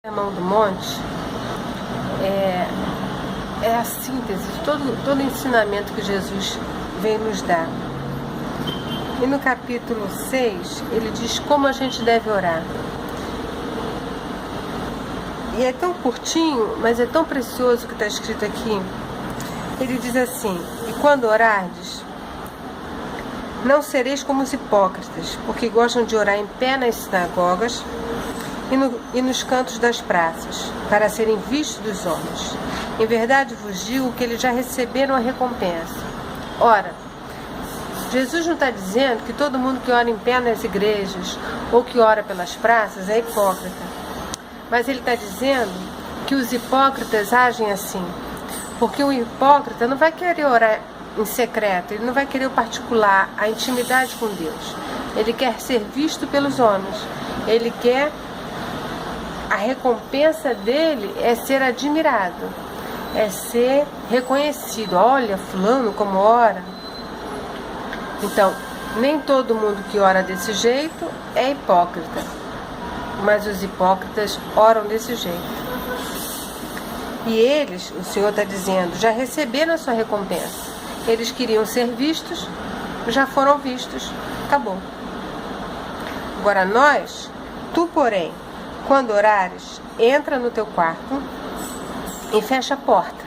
Sermão do Monte é a síntese de todo o ensinamento que Jesus veio nos dar. E no capítulo 6, ele diz como a gente deve orar. E é tão curtinho, mas é tão precioso o que está escrito aqui. Ele diz assim: e quando orardes, não sereis como os hipócritas, porque gostam de orar em pé nas sinagogas e nos cantos das praças, para serem vistos dos homens. Em verdade vos digo que eles já receberam a recompensa. Ora, Jesus não está dizendo que todo mundo que ora em pé nas igrejas ou que ora pelas praças é hipócrita. Mas ele está dizendo que os hipócritas agem assim. Porque o hipócrita não vai querer orar em secreto, ele não vai querer o particular, a intimidade com Deus. Ele quer ser visto pelos homens. Ele quer... A recompensa dele é ser admirado, é ser reconhecido. Olha, fulano como ora. Então, nem todo mundo que ora desse jeito é hipócrita, mas os hipócritas oram desse jeito. E eles, o Senhor está dizendo, já receberam a sua recompensa. Eles queriam ser vistos, já foram vistos, acabou. Agora nós, tu porém, quando orares, entra no teu quarto e fecha a porta.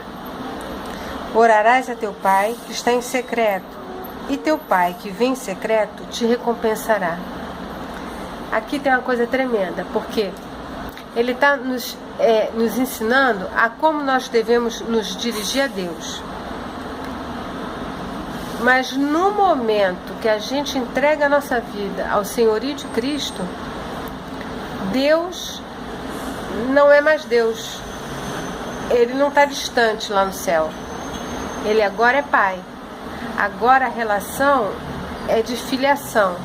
Orarás a teu pai que está em secreto, e teu pai que vem em secreto te recompensará. Aqui tem uma coisa tremenda, porque ele está nos ensinando a como nós devemos nos dirigir a Deus. Mas no momento que a gente entrega a nossa vida ao senhorio de Cristo, Deus não é mais Deus. Ele não está distante lá no céu. Ele agora é Pai. Agora a relação é de filiação.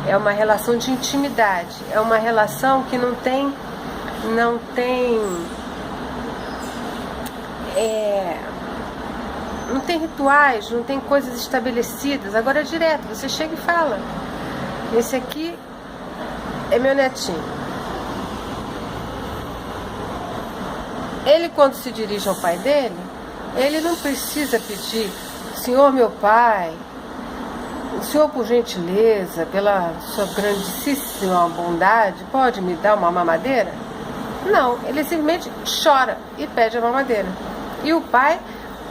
É uma relação de intimidade. É uma relação que não tem rituais, não tem coisas estabelecidas. Agora é direto. Você chega e fala: esse aqui é meu netinho. Ele, quando se dirige ao pai dele, ele não precisa pedir: Senhor meu pai, o Senhor, por gentileza, pela sua grandíssima bondade, pode me dar uma mamadeira? Não, ele simplesmente chora e pede a mamadeira. E o pai,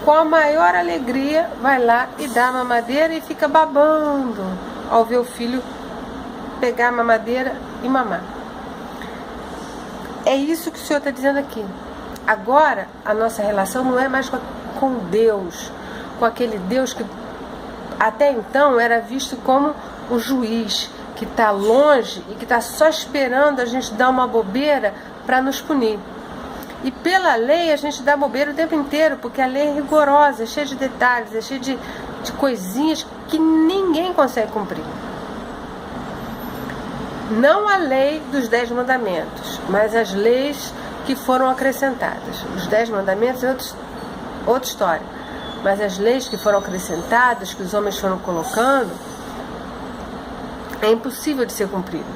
com a maior alegria, vai lá e dá a mamadeira e fica babando ao ver o filho pegar a mamadeira e mamar. É isso que o Senhor está dizendo aqui. Agora, a nossa relação não é mais com Deus, com aquele Deus que até então era visto como o juiz, que está longe e que está só esperando a gente dar uma bobeira para nos punir. E pela lei a gente dá bobeira o tempo inteiro, porque a lei é rigorosa, é cheia de detalhes, é cheia de coisinhas que ninguém consegue cumprir. Não a lei dos 10 mandamentos, mas as leis que foram acrescentadas. Os 10 mandamentos é outra história. Mas as leis que foram acrescentadas, que os homens foram colocando, é impossível de ser cumprido.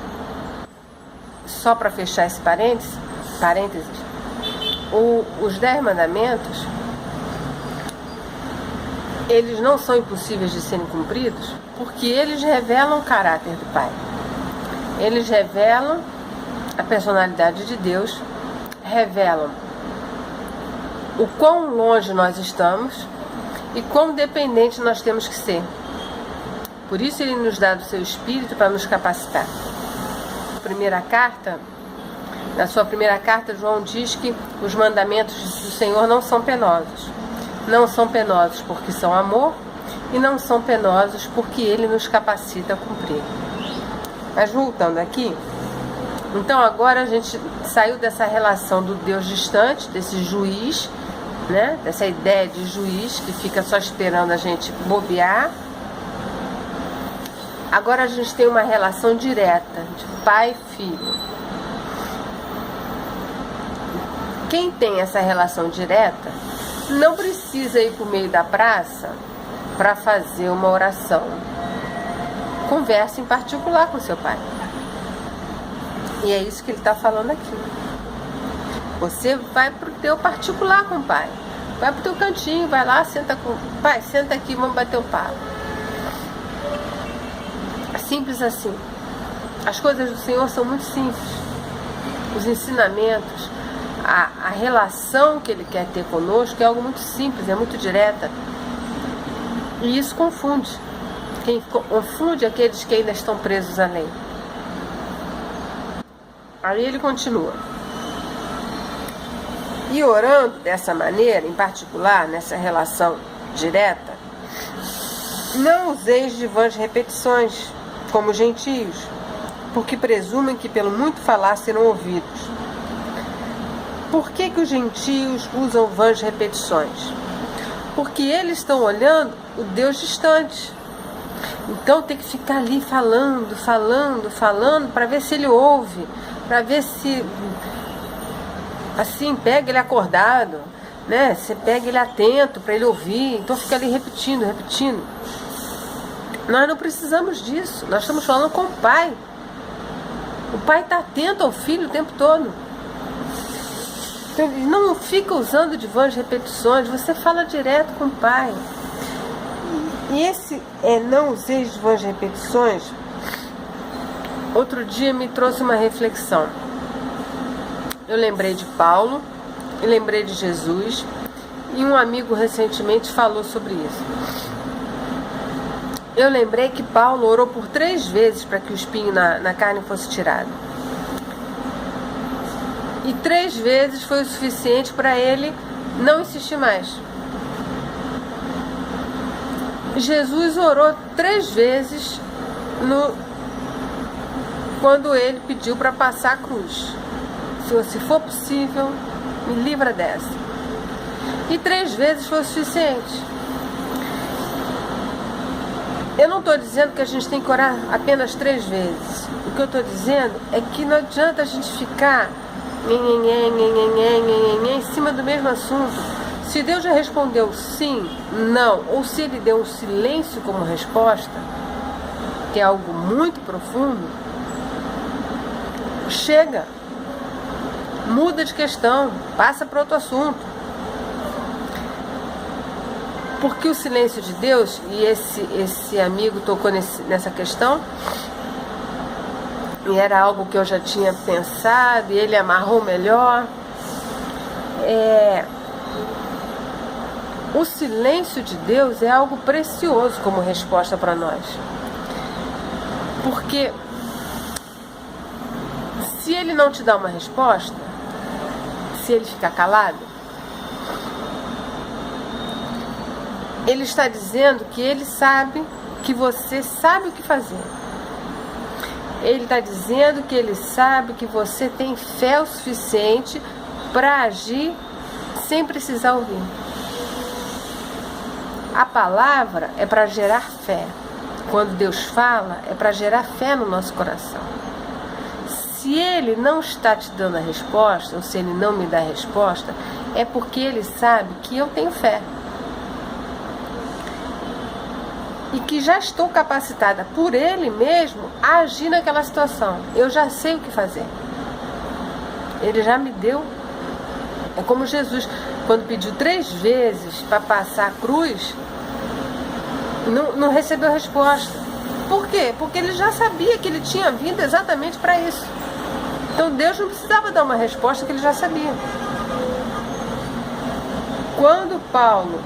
Só para fechar esse parênteses, os 10 mandamentos, eles não são impossíveis de serem cumpridos, porque eles revelam o caráter do Pai. Eles revelam a personalidade de Deus, revelam o quão longe nós estamos e quão dependente nós temos que ser. Por isso ele nos dá do seu Espírito para nos capacitar. Na sua primeira carta, João diz que os mandamentos do Senhor não são penosos. Não são penosos porque são amor e não são penosos porque ele nos capacita a cumprir. Mas voltando aqui, então agora a gente saiu dessa relação do Deus distante, desse juiz, né? Dessa ideia de juiz que fica só esperando a gente bobear. Agora a gente tem uma relação direta de pai e filho. Quem tem essa relação direta não precisa ir para o meio da praça para fazer uma oração. Converse em particular com seu pai. E é isso que ele está falando aqui. Você vai pro teu particular com o Pai. Vai pro teu cantinho, vai lá, senta com o Pai, senta aqui, vamos bater o papo. Simples assim. As coisas do Senhor são muito simples. Os ensinamentos, a relação que Ele quer ter conosco é algo muito simples, é muito direta. E isso confunde. Quem confunde aqueles que ainda estão presos à lei. Aí ele continua. E orando dessa maneira, em particular, nessa relação direta, não useis de vãs repetições, como gentios, porque presumem que pelo muito falar serão ouvidos. Por que os gentios usam vãs repetições? Porque eles estão olhando o Deus distante. Então tem que ficar ali falando para ver se ele ouve, para ver se assim pega ele acordado, né? Você pega ele atento para ele ouvir. Então fica ali repetindo. Nós não precisamos disso. Nós estamos falando com o Pai. O Pai está atento ao Filho o tempo todo. Então, ele não fica usando de vãs repetições. Você fala direto com o Pai. E esse não usei de vãs repetições, outro dia me trouxe uma reflexão. Eu lembrei de Paulo, eu lembrei de Jesus, e um amigo recentemente falou sobre isso. Eu lembrei que Paulo orou por 3 vezes para que o espinho na carne fosse tirado. E 3 vezes foi o suficiente para ele não insistir mais. Jesus orou 3 vezes quando ele pediu para passar a cruz. Se for possível, me livra dessa. E 3 vezes foi o suficiente. Eu não estou dizendo que a gente tem que orar apenas 3 vezes. O que eu estou dizendo é que não adianta a gente ficar em cima do mesmo assunto. Se Deus já respondeu sim, não, ou se Ele deu um silêncio como resposta, que é algo muito profundo, chega, muda de questão, passa para outro assunto. Porque o silêncio de Deus, e esse amigo tocou nessa questão, e era algo que eu já tinha pensado, e ele amarrou melhor, o silêncio de Deus é algo precioso como resposta para nós. Porque se Ele não te dá uma resposta, se Ele ficar calado, Ele está dizendo que Ele sabe que você sabe o que fazer. Ele está dizendo que Ele sabe que você tem fé o suficiente para agir sem precisar ouvir. A palavra é para gerar fé. Quando Deus fala, é para gerar fé no nosso coração. Se Ele não está te dando a resposta, ou se Ele não me dá a resposta, é porque Ele sabe que eu tenho fé. E que já estou capacitada por Ele mesmo a agir naquela situação. Eu já sei o que fazer. Ele já me deu. É como Jesus, quando pediu 3 vezes para passar a cruz, não recebeu resposta. Por quê? Porque ele já sabia que ele tinha vindo exatamente para isso. Então Deus não precisava dar uma resposta que ele já sabia. Quando Paulo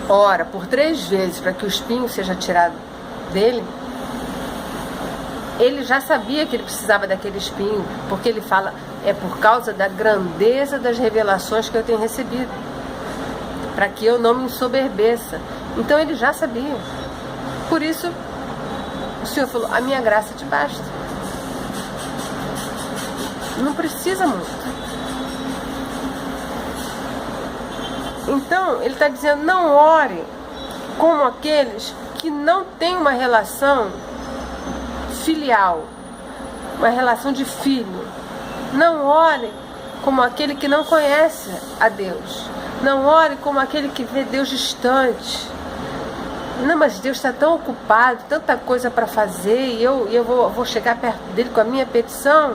ora por 3 vezes para que o espinho seja tirado dele, ele já sabia que ele precisava daquele espinho, porque ele fala, é por causa da grandeza das revelações que eu tenho recebido, para que eu não me ensoberbeça. Então ele já sabia. Por isso o Senhor falou, a minha graça te basta. Não precisa muito. Então ele está dizendo, não ore como aqueles que não têm uma relação filial, uma relação de filho. Não ore como aquele que não conhece a Deus. Não ore como aquele que vê Deus distante. Não, mas Deus está tão ocupado, tanta coisa para fazer, e eu vou chegar perto dele com a minha petição.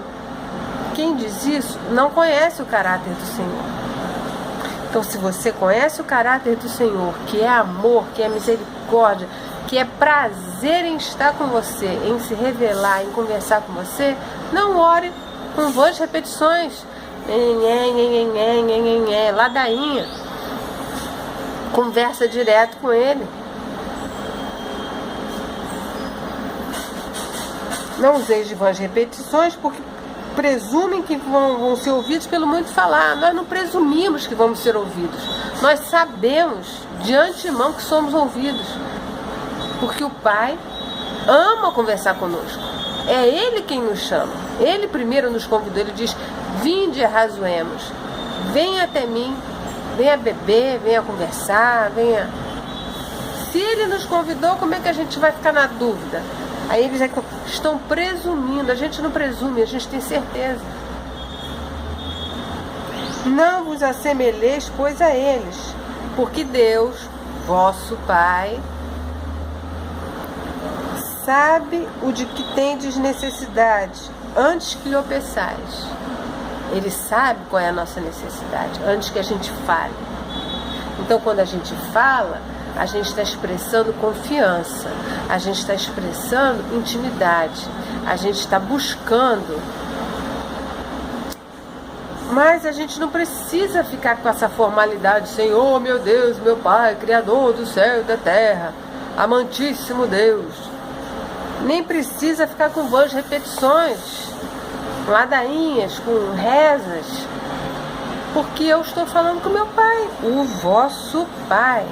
quem diz isso não conhece o caráter do Senhor. Então, se você conhece o caráter do Senhor, que é amor, que é misericórdia, que é prazer em estar com você, em se revelar, em conversar com você, não ore com vãs repetições, ladainha. Conversa direto com Ele. Não useis de vãs repetições, porque presumem que vão ser ouvidos pelo muito falar. Nós não presumimos que vamos ser ouvidos. Nós sabemos de antemão que somos ouvidos. Porque o Pai ama conversar conosco. É Ele quem nos chama. Ele primeiro nos convidou. Ele diz: vinde e arrazoemos. Venha até mim. Venha beber, venha conversar, venha... Se Ele nos convidou, como é que a gente vai ficar na dúvida? Aí eles estão presumindo. A gente não presume, a gente tem certeza. Não vos assemelheis, pois, a eles, porque Deus, vosso Pai, sabe o de que tendes necessidade antes que lhe peçais. Ele sabe qual é a nossa necessidade antes que a gente fale. Então, quando a gente fala, a gente está expressando confiança, a gente está expressando intimidade, a gente está buscando. Mas a gente não precisa ficar com essa formalidade: Senhor, meu Deus, meu Pai, Criador do céu e da terra, amantíssimo Deus. Nem precisa ficar com vãs repetições, com ladainhas, com rezas, porque eu estou falando com meu Pai, o vosso Pai.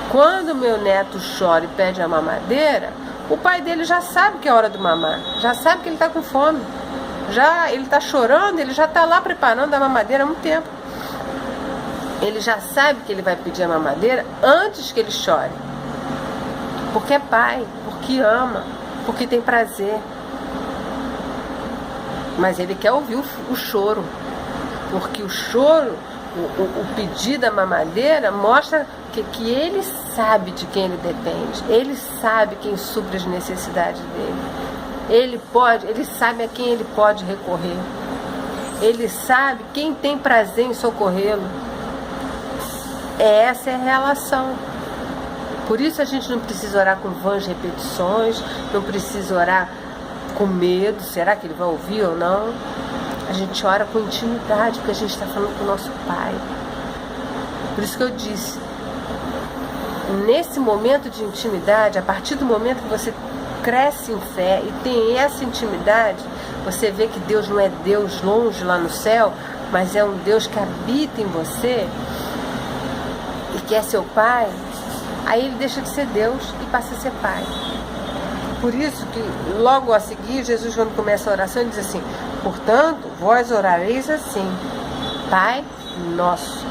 Quando meu neto chora e pede a mamadeira, o pai dele já sabe que é hora do mamar, já sabe que ele está com fome, já ele está chorando, ele já está lá preparando a mamadeira há muito tempo. Ele já sabe que ele vai pedir a mamadeira antes que ele chore, porque é pai, porque ama, porque tem prazer. Mas ele quer ouvir o choro, porque o choro, o pedido da mamadeira mostra que ele sabe de quem ele depende, ele sabe quem supre as necessidades dele, ele sabe a quem ele pode recorrer, ele sabe quem tem prazer em socorrê-lo. Essa é a relação. Por isso a gente não precisa orar com vãs repetições, não precisa orar com medo, será que ele vai ouvir ou não? A gente ora com intimidade, porque a gente está falando com o nosso Pai. Por isso que eu disse, nesse momento de intimidade, a partir do momento que você cresce em fé e tem essa intimidade, você vê que Deus não é Deus longe lá no céu, mas é um Deus que habita em você e que é seu Pai. Aí ele deixa de ser Deus e passa a ser Pai. Por isso que logo a seguir, Jesus, quando começa a oração, ele diz assim: portanto, vós orareis assim: Pai nosso.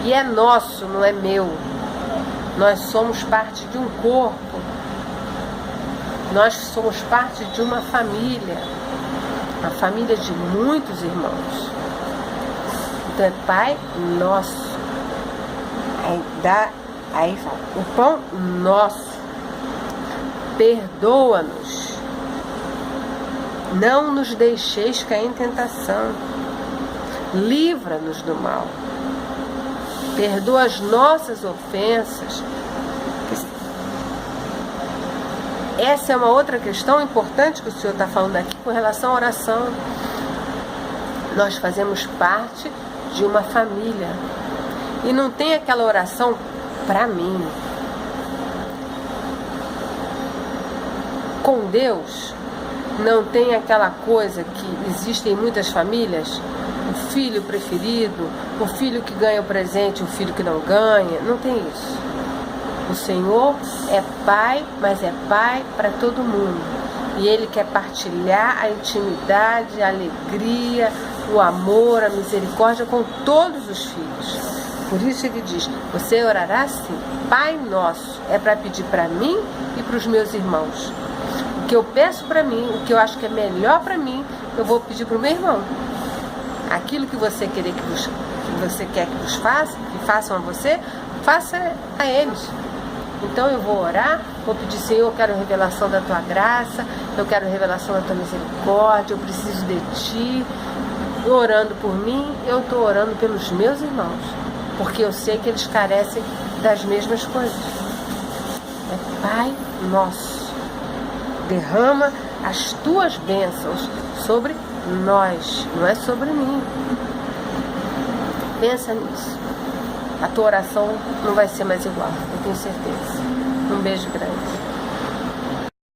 E é nosso, não é meu. Nós somos parte de um corpo. Nós somos parte de uma família de muitos irmãos. Então é Pai nosso. Aí fala: o pão nosso. Perdoa-nos. Não nos deixeis cair em tentação. Livra-nos do mal. Perdoa as nossas ofensas. Essa é uma outra questão importante que o Senhor está falando aqui com relação à oração. Nós fazemos parte de uma família. E não tem aquela oração para mim. Com Deus, não tem aquela coisa que existe em muitas famílias: o filho preferido, o filho que ganha o presente, o filho que não ganha. Não tem isso. O Senhor é Pai, mas é Pai para todo mundo. E Ele quer partilhar a intimidade, a alegria, o amor, a misericórdia com todos os filhos. Por isso Ele diz: você orará assim: Pai nosso. É para pedir para mim e para os meus irmãos. O que eu peço para mim, o que eu acho que é melhor para mim, eu vou pedir para o meu irmão. Aquilo que você quer que vos façam a você, faça a eles. Então eu vou orar, vou pedir, Senhor, eu quero revelação da tua graça, eu quero revelação da tua misericórdia, eu preciso de ti. Orando por mim, eu estou orando pelos meus irmãos, porque eu sei que eles carecem das mesmas coisas. É Pai nosso, derrama as tuas bênçãos sobre nós, não é sobre mim. Pensa nisso. A tua oração não vai ser mais igual, eu tenho certeza. Um beijo grande.